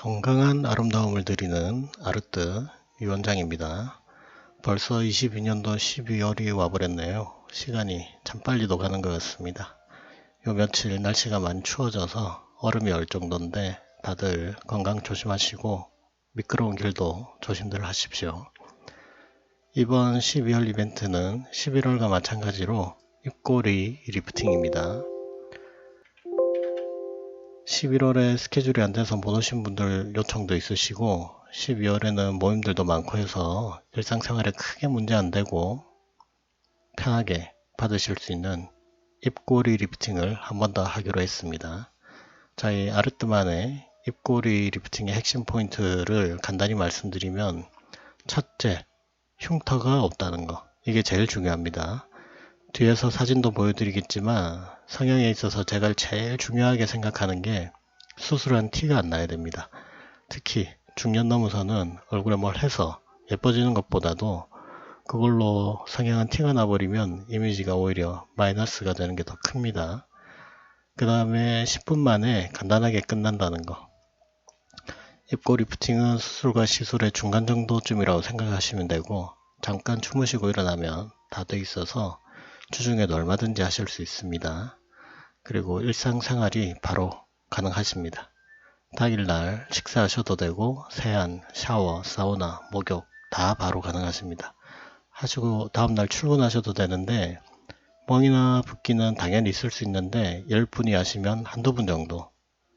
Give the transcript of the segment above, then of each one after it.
건강한 아름다움을 드리는 아르뜨 유원장입니다. 벌써 22년도 12월이 와버렸네요. 시간이 참 빨리도 가는 것 같습니다. 요 며칠 날씨가 많이 추워져서 얼음이 얼 정도인데 다들 건강 조심하시고 미끄러운 길도 조심들 하십시오. 이번 12월 이벤트는 11월과 마찬가지로 입꼬리 리프팅입니다. 11월에 스케줄이 안 돼서 못 오신 분들 요청도 있으시고 12월에는 모임들도 많고 해서 일상생활에 크게 문제 안 되고 편하게 받으실 수 있는 입꼬리 리프팅을 한 번 더 하기로 했습니다. 저희 아르뜨만의 입꼬리 리프팅의 핵심 포인트를 간단히 말씀드리면, 첫째, 흉터가 없다는 거. 이게 제일 중요합니다. 뒤에서 사진도 보여드리겠지만 성형에 있어서 제가 제일 중요하게 생각하는 게 수술한 티가 안 나야 됩니다. 특히 중년 넘어서는 얼굴에 뭘 해서 예뻐지는 것보다도 그걸로 성형한 티가 나버리면 이미지가 오히려 마이너스가 되는 게 더 큽니다. 그 다음에 10분 만에 간단하게 끝난다는 거. 입꼬리 리프팅은 수술과 시술의 중간 정도쯤이라고 생각하시면 되고, 잠깐 주무시고 일어나면 다 돼 있어서 주중에도 얼마든지 하실 수 있습니다. 그리고 일상생활이 바로 가능하십니다. 당일날 식사하셔도 되고 세안, 샤워, 사우나, 목욕 다 바로 가능하십니다. 하시고 다음날 출근하셔도 되는데, 멍이나 붓기는 당연히 있을 수 있는데 10분이 하시면 한두 분 정도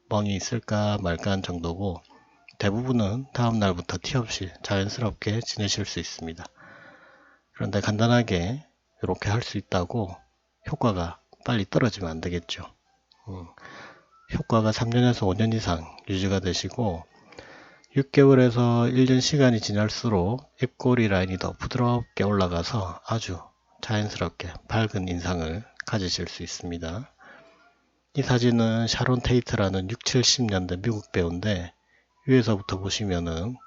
멍이 있을까 말까 한 정도고, 대부분은 다음날부터 티 없이 자연스럽게 지내실 수 있습니다. 그런데 간단하게 이렇게 할 수 있다고 효과가 빨리 떨어지면 안 되겠죠. 효과가 3년에서 5년 이상 유지가 되시고 6개월에서 1년 시간이 지날수록 입꼬리 라인이 더 부드럽게 올라가서 아주 자연스럽게 밝은 인상을 가지실 수 있습니다. 이 사진은 샤론 테이트라는 6, 70년대 미국 배우인데, 위에서부터 보시면은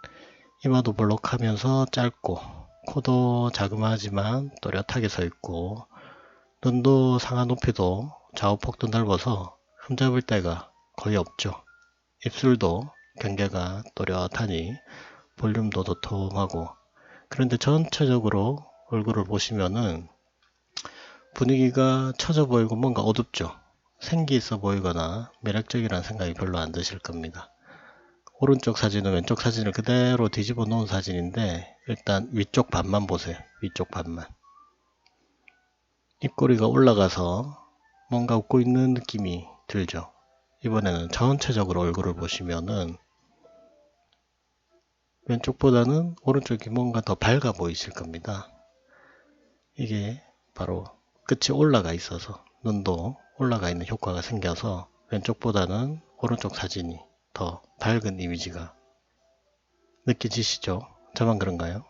이마도 볼록하면서 짧고 코도 자그마하지만 또렷하게 서 있고, 눈도 상하 높이도 좌우폭도 넓어서 흠잡을 데가 거의 없죠. 입술도 경계가 또렷하니 볼륨도 도톰하고, 그런데 전체적으로 얼굴을 보시면은 분위기가 처져 보이고 뭔가 어둡죠. 생기 있어 보이거나 매력적이라는 생각이 별로 안 드실 겁니다. 오른쪽 사진은 왼쪽 사진을 그대로 뒤집어 놓은 사진인데, 일단 위쪽 반만 보세요. 위쪽 반만. 입꼬리가 올라가서 뭔가 웃고 있는 느낌이 들죠. 이번에는 전체적으로 얼굴을 보시면은 왼쪽보다는 오른쪽이 뭔가 더 밝아 보이실 겁니다. 이게 바로 끝이 올라가 있어서, 눈도 올라가 있는 효과가 생겨서 왼쪽보다는 오른쪽 사진이 더 밝은 이미지가 느껴지시죠? 저만 그런가요?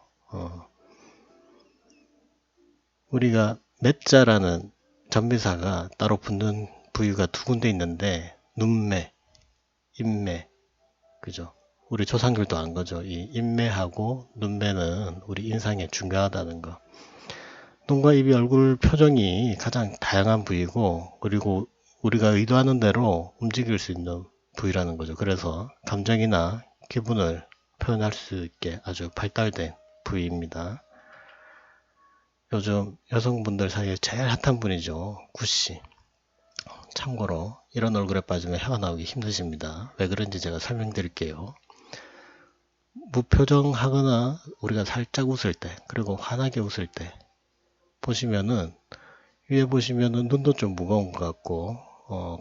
우리가 매자라는 전미사가 따로 붙는 부위가 두 군데 있는데, 눈매, 입매, 그죠? 우리 조상들도 안 거죠. 이 입매하고 눈매는 우리 인상에 중요하다는 거. 눈과 입이 얼굴 표정이 가장 다양한 부위고, 그리고 우리가 의도하는 대로 움직일 수 있는 부위라는 거죠. 그래서 감정이나 기분을 표현할 수 있게 아주 발달된 부위입니다. 요즘 여성분들 사이에 제일 핫한 분이죠. 구씨. 참고로 이런 얼굴에 빠지면 헤어나오기 힘드십니다. 왜 그런지 제가 설명드릴게요. 무표정하거나 우리가 살짝 웃을 때, 그리고 환하게 웃을 때 보시면은, 위에 보시면은 눈도 좀 무거운 것 같고,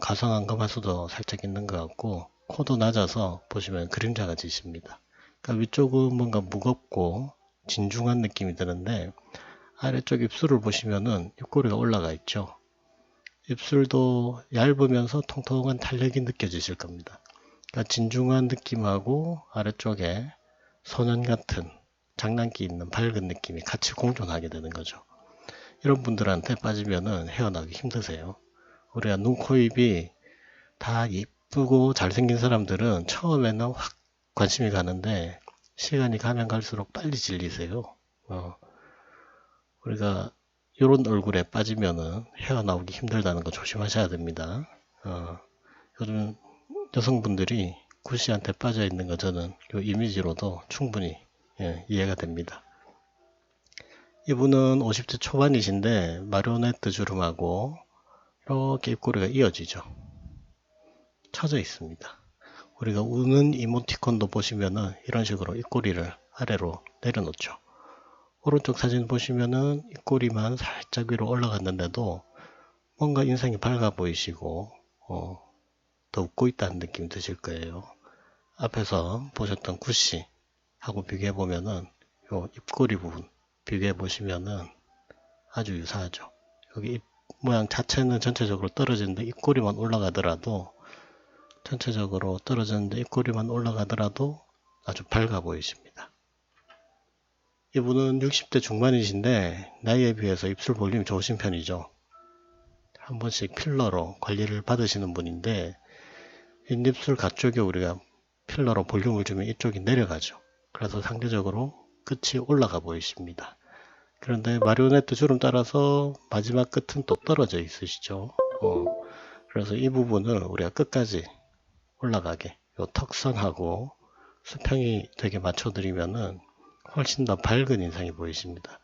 가상한 가마수도 살짝 있는 것 같고, 코도 낮아서 보시면 그림자가 지십니다. 그러니까 위쪽은 뭔가 무겁고 진중한 느낌이 드는데, 아래쪽 입술을 보시면은 입꼬리가 올라가 있죠. 입술도 얇으면서 통통한 탄력이 느껴지실 겁니다. 그러니까 진중한 느낌하고 아래쪽에 소년 같은 장난기 있는 밝은 느낌이 같이 공존하게 되는 거죠. 이런 분들한테 빠지면은 헤어나기 힘드세요. 우리가 눈, 코, 입이 다 예쁘고 잘생긴 사람들은 처음에는 확 관심이 가는데 시간이 가면 갈수록 빨리 질리세요. 우리가 이런 얼굴에 빠지면은 헤어나오기 힘들다는 거 조심하셔야 됩니다. 요즘 여성분들이 구씨한테 빠져 있는 거 저는 이 이미지로도 충분히 이해가 됩니다. 이분은 50대 초반이신데 마리오네트 주름하고 이렇게 입꼬리가 이어지죠. 쳐져 있습니다. 우리가 우는 이모티콘도 보시면은 이런 식으로 입꼬리를 아래로 내려놓죠. 오른쪽 사진 보시면은 입꼬리만 살짝 위로 올라갔는데도 뭔가 인상이 밝아 보이시고 더 웃고 있다는 느낌이 드실 거예요. 앞에서 보셨던 구씨하고 비교해 보면은 요 입꼬리 부분 비교해 보시면은 아주 유사하죠. 여기 입 모양 자체는 전체적으로 떨어지는데 입꼬리만 올라가더라도 전체적으로 떨어졌는데 입꼬리만 올라가더라도 아주 밝아 보이십니다. 이분은 60대 중반이신데 나이에 비해서 입술 볼륨이 좋으신 편이죠. 한 번씩 필러로 관리를 받으시는 분인데 윗입술 가쪽에 우리가 필러로 볼륨을 주면 이쪽이 내려가죠. 그래서 상대적으로 끝이 올라가 보이십니다. 그런데 마리오네트 주름 따라서 마지막 끝은 또 떨어져 있으시죠. 그래서 이 부분을 우리가 끝까지 올라가게 요 턱선하고 수평이 되게 맞춰드리면은 훨씬 더 밝은 인상이 보이십니다.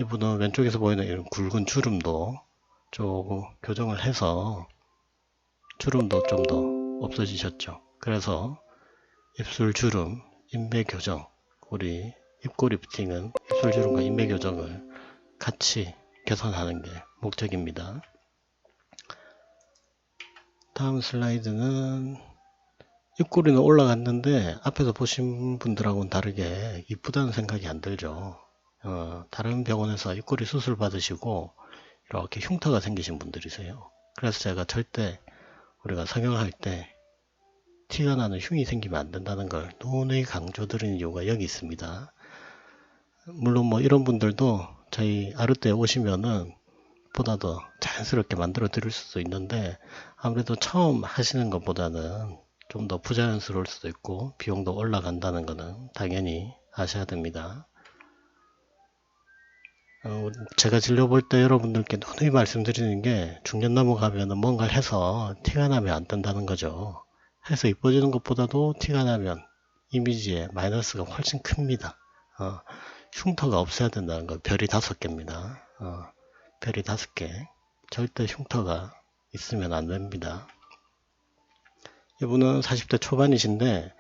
이분은 왼쪽에서 보이는 이런 굵은 주름도 조금 교정을 해서 주름도 좀 더 없어지셨죠. 그래서 입술 주름, 인매 교정, 우리 입꼬리 뷰팅은 입술 주름과 인매 교정을 같이 개선하는 게 목적입니다. 다음 슬라이드는 입꼬리는 올라갔는데 앞에서 보신 분들하고는 다르게 이쁘다는 생각이 안 들죠. 다른 병원에서 입꼬리 수술 받으시고 이렇게 흉터가 생기신 분들이세요. 그래서 제가 절대 우리가 성형할 때 티가 나는 흉이 생기면 안 된다는 걸 누누이 강조드리는 이유가 여기 있습니다. 물론 뭐 이런 분들도 저희 아르떼에 오시면은 보다 더 자연스럽게 만들어 드릴 수도 있는데 아무래도 처음 하시는 것보다는 좀 더 부자연스러울 수도 있고 비용도 올라간다는 것은 당연히 아셔야 됩니다. 제가 진료 볼 때 여러분들께 누누이 말씀드리는 게 중년 넘어가면 뭔가를 해서 티가 나면 안 된다는 거죠. 해서 이뻐지는 것보다도 티가 나면 이미지에 마이너스가 훨씬 큽니다. 흉터가 없어야 된다는 거 별이 5개입니다. 별이 5개. 절대 흉터가 있으면 안 됩니다. 이분은 40대 초반이신데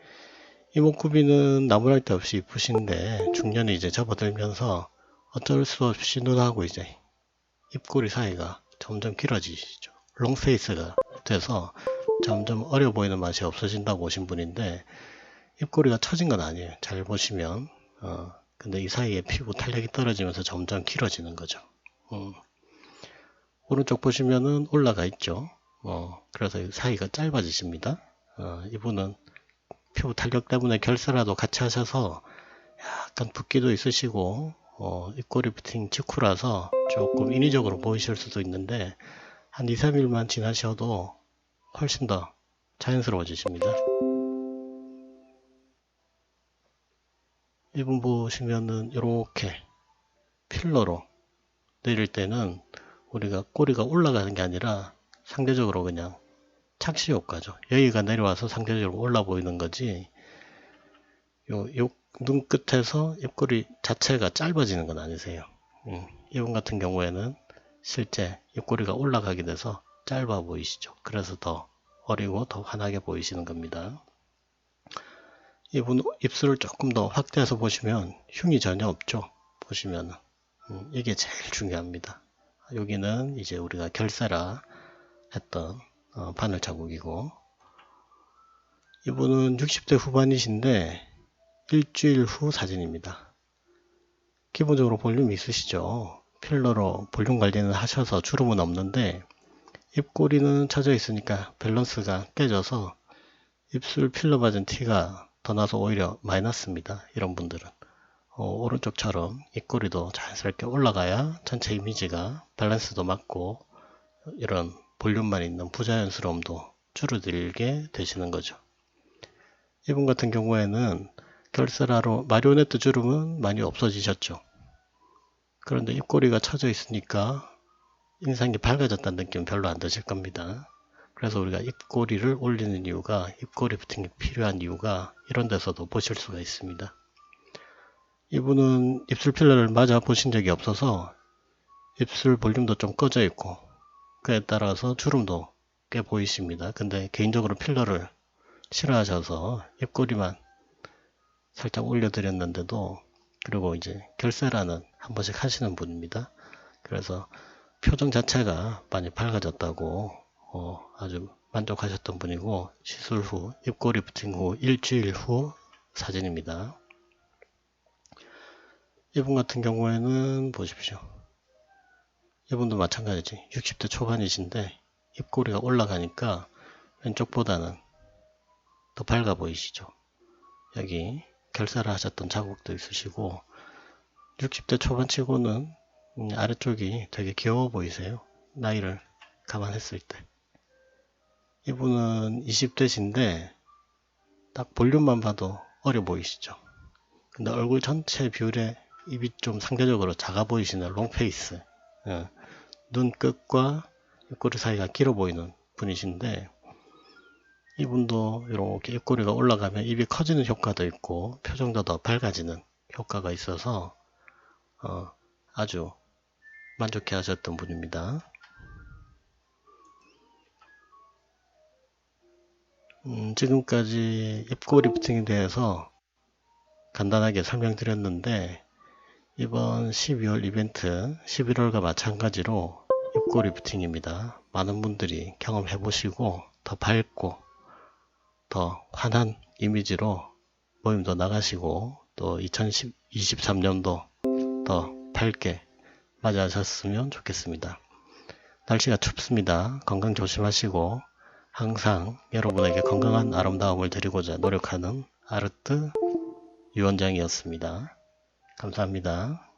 이목구비는 나무랄 데 없이 이쁘신데 중년에 이제 접어들면서 어쩔 수 없이 눈하고 이제 입꼬리 사이가 점점 길어지시죠. 롱페이스가 돼서 점점 어려 보이는 맛이 없어진다고 오신 분인데 입꼬리가 처진 건 아니에요. 잘 보시면 근데 이 사이에 피부 탄력이 떨어지면서 점점 길어지는 거죠. 오른쪽 보시면은 올라가 있죠. 그래서 이 사이가 짧아지십니다. 이분은 피부 탄력 때문에 결사라도 같이 하셔서 약간 붓기도 있으시고 입꼬리 뷰팅 직후라서 조금 인위적으로 보이실 수도 있는데 한 2, 3일만 지나셔도 훨씬 더 자연스러워지십니다. 이분 보시면은 이렇게 필러로 내릴 때는 우리가 꼬리가 올라가는 게 아니라 상대적으로 그냥 착시 효과죠. 여기가 내려와서 상대적으로 올라 보이는 거지 요 눈끝에서 입꼬리 자체가 짧아지는 건 아니세요. 이분 같은 경우에는 실제 입꼬리가 올라가게 돼서 짧아 보이시죠. 그래서 더 어리고 더 환하게 보이시는 겁니다. 이분 입술을 조금 더 확대해서 보시면 흉이 전혀 없죠. 보시면 이게 제일 중요합니다. 여기는 이제 우리가 결사라 했던 바늘 자국이고 이분은 60대 후반이신데 일주일 후 사진입니다. 기본적으로 볼륨이 있으시죠. 필러로 볼륨 관리는 하셔서 주름은 없는데 입꼬리는 처져 있으니까 밸런스가 깨져서 입술 필러 맞은 티가 더 나서 오히려 마이너스입니다. 이런 분들은 오른쪽처럼 입꼬리도 자연스럽게 올라가야 전체 이미지가 밸런스도 맞고 이런 볼륨만 있는 부자연스러움도 줄어들게 되시는 거죠. 이분 같은 경우에는 결사라로 마리오네트 주름은 많이 없어지셨죠. 그런데 입꼬리가 처져 있으니까 인상이 밝아졌다는 느낌 별로 안 드실 겁니다. 그래서 우리가 입꼬리를 올리는 이유가, 입꼬리 부팅이 필요한 이유가 이런 데서도 보실 수가 있습니다. 이분은 입술 필러를 맞아 보신 적이 없어서 입술 볼륨도 좀 꺼져 있고 그에 따라서 주름도 꽤 보이십니다. 근데 개인적으로 필러를 싫어하셔서 입꼬리만 살짝 올려드렸는데도, 그리고 이제 결세라는 한 번씩 하시는 분입니다. 그래서 표정 자체가 많이 밝아졌다고 아주 만족하셨던 분이고, 시술 후 입꼬리 부팅 후 일주일 후 사진입니다. 이분 같은 경우에는 보십시오. 이분도 마찬가지지. 60대 초반이신데 입꼬리가 올라가니까 왼쪽보다는 더 밝아 보이시죠. 여기 결사를 하셨던 자국도 있으시고 60대 초반 치고는 아래쪽이 되게 귀여워 보이세요. 나이를 감안했을 때. 이분은 20대신데 딱 볼륨만 봐도 어려 보이시죠. 근데 얼굴 전체 비율에 입이 좀 상대적으로 작아 보이시는 롱페이스, 눈 끝과 입꼬리 사이가 길어 보이는 분이신데, 이분도 이렇게 입꼬리가 올라가면 입이 커지는 효과도 있고 표정도 더 밝아지는 효과가 있어서 아주 만족해 하셨던 분입니다. 지금까지 입꼬리 부팅에 대해서 간단하게 설명드렸는데, 이번 12월 이벤트 11월과 마찬가지로 입꼬리 부팅입니다. 많은 분들이 경험해 보시고 더 밝고 더 환한 이미지로 모임도 나가시고 또 2023년도 더 밝게 맞이하셨으면 좋겠습니다. 날씨가 춥습니다. 건강 조심하시고 항상 여러분에게 건강한 아름다움을 드리고자 노력하는 아르트 유원장이었습니다. 감사합니다.